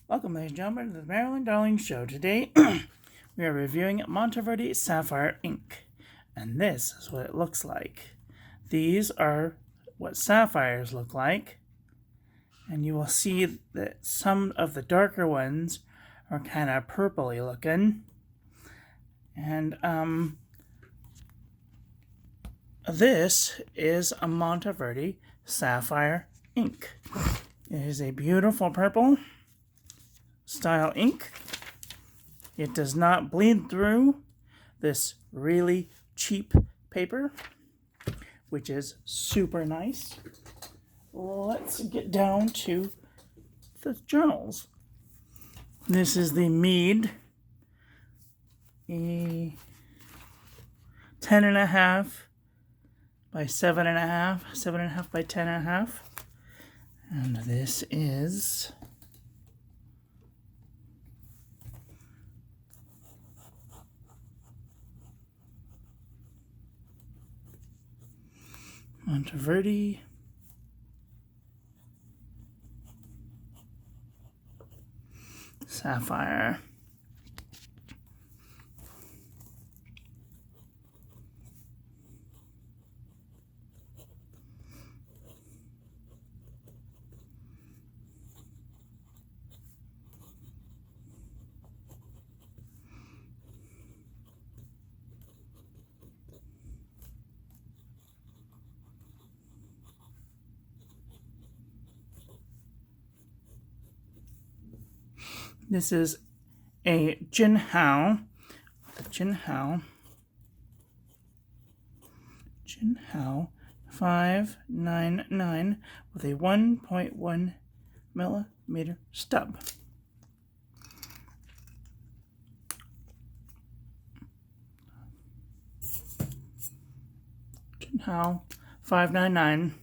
Welcome, ladies and gentlemen, to the Marilyn Darling Show. Today, we are reviewing Monteverde Sapphire ink, and this is what it looks like. These are what sapphires look like, and you will see that some of the darker ones are kind of purpley looking, and this is a Monteverde Sapphire ink. It is a beautiful purple style ink. It does not bleed through this really cheap paper, which is super nice. Let's get down to the journals. This is the Mead, a 10.5 by 7.5, 7.5 by 10.5, and this is Monteverde Sapphire. This is a Jinhao 599 with a 1.1 millimeter stub. Jinhao 599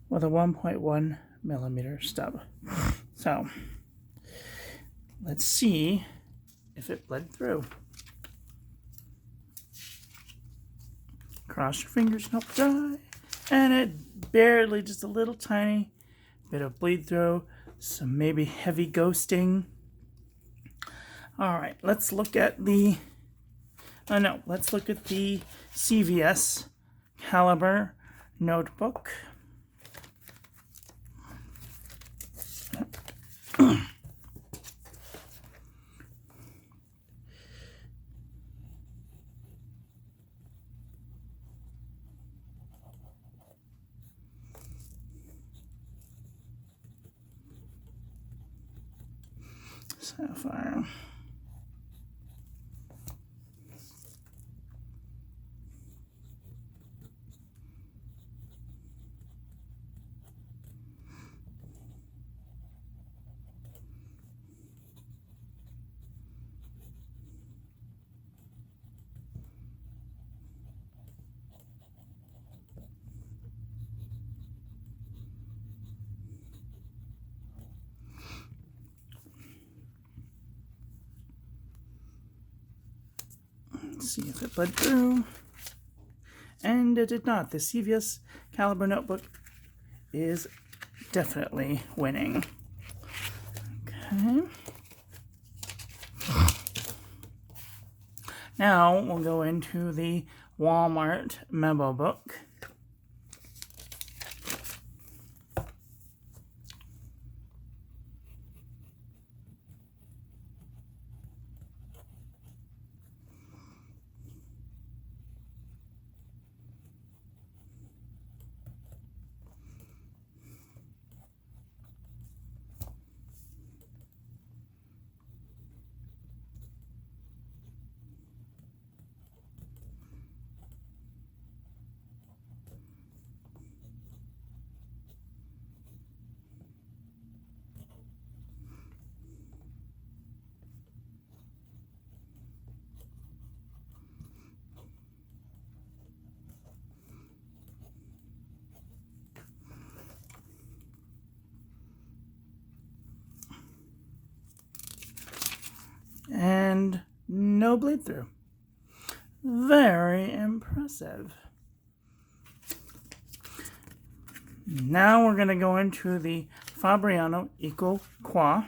with a 1.1 millimeter stub. So let's see if it bled through. Cross your fingers and hope dry. And it barely, just a little tiny bit of bleed through, some maybe heavy ghosting. All right, let's look at the let's look at the CVS caliber notebook. Sapphire. Let's see if it bled through. And it did not. The CVS caliber notebook is definitely winning. Okay. Now we'll go into the Walmart memo book. And no bleed through. Very impressive. Now we're going to go into the Fabriano Eco Qua.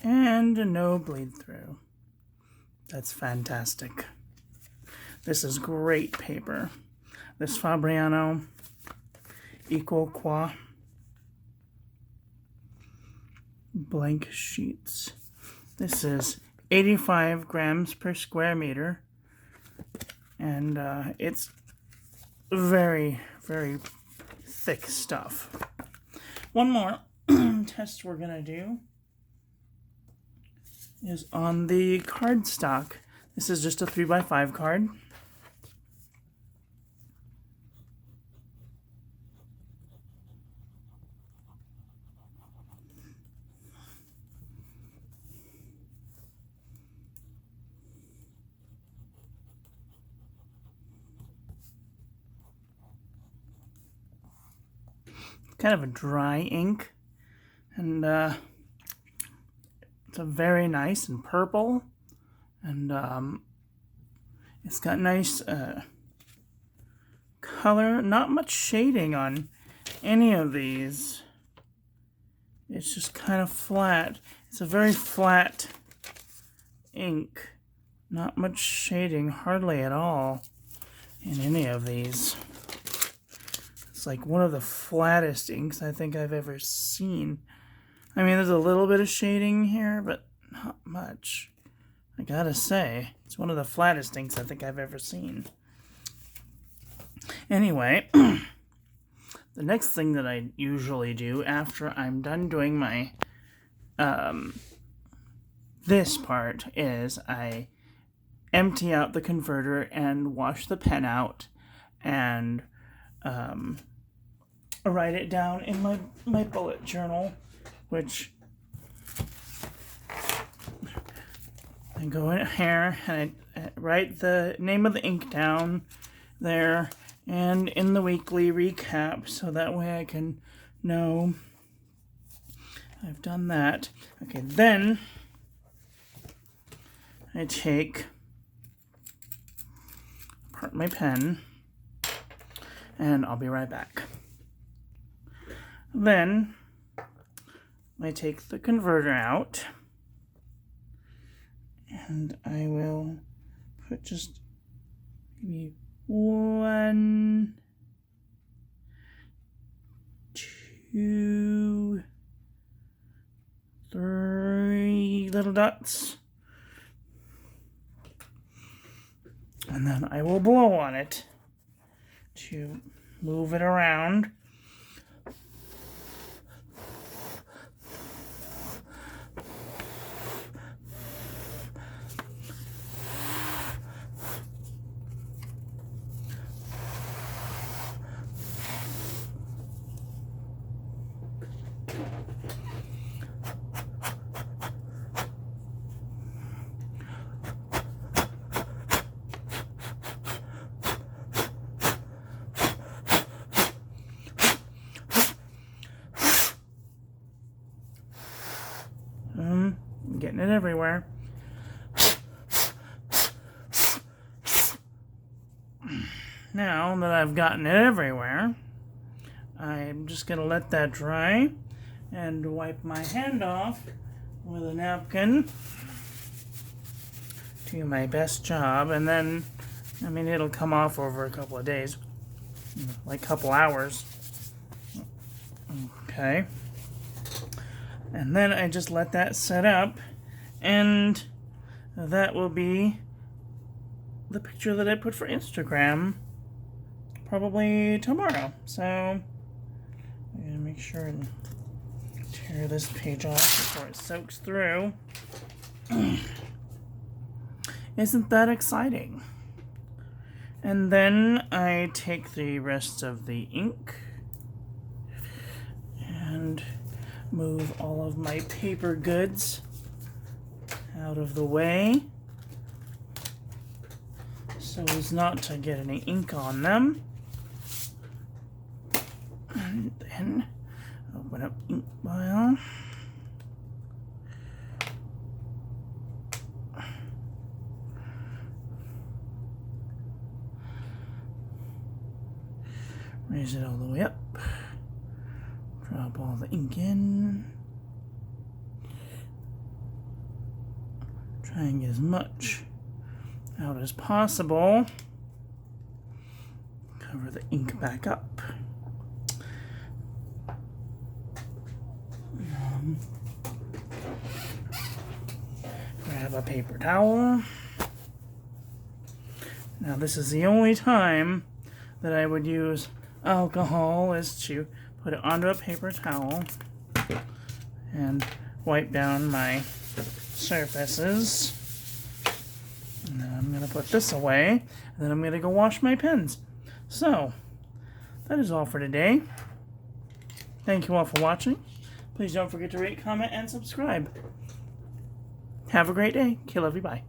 And no bleed through. That's fantastic. This is great paper. This Fabriano Eco Qua blank sheets. This is 85 grams per square meter. And it's very, very thick stuff. One more test we're going to do is on the cardstock. This is just a 3x5 card. Kind of a dry ink, and it's a very nice and purple, and it's got nice color. Not much shading on any of these. It's just kind of flat. It's a very flat ink. Not much shading, hardly at all, in any of these. It's like one of the flattest inks I think I've ever seen. I mean, there's a little bit of shading here, but not much. I gotta say, it's one of the flattest inks I think I've ever seen. Anyway, the next thing that I usually do after I'm done doing my this part is I empty out the converter and wash the pen out and write it down in my bullet journal, which I go in here and I write the name of the ink down there and in the weekly recap, so that way I can know I've done that. Okay, then I take apart my pen and I'll be right back. Then I take the converter out and I will put just maybe 1, 2, 3 little dots, and then I will blow on it to move it around. Getting it everywhere. Now that I've gotten it everywhere, I'm just going to let that dry and wipe my hand off with a napkin you my best job, and then, I mean, it'll come off over a couple of days, like a couple hours. Okay. And then I just let that set up, and that will be the picture that I put for Instagram probably tomorrow. So I'm gonna make sure and tear this page off before it soaks through. Isn't that exciting? And then I take the rest of the ink and move all of my paper goods out of the way so as not to get any ink on them. And then open up ink pile. Raise it all the way up. Drop all the ink in. Try and get as much out as possible. Cover the ink back up. Grab a paper towel. Now this is the only time that I would use alcohol, is to put it onto a paper towel and wipe down my surfaces. And then I'm going to put this away, and then I'm going to go wash my pens. So, that is all for today. Thank you all for watching. Please don't forget to rate, comment, and subscribe. Have a great day. Okay, love you. Bye.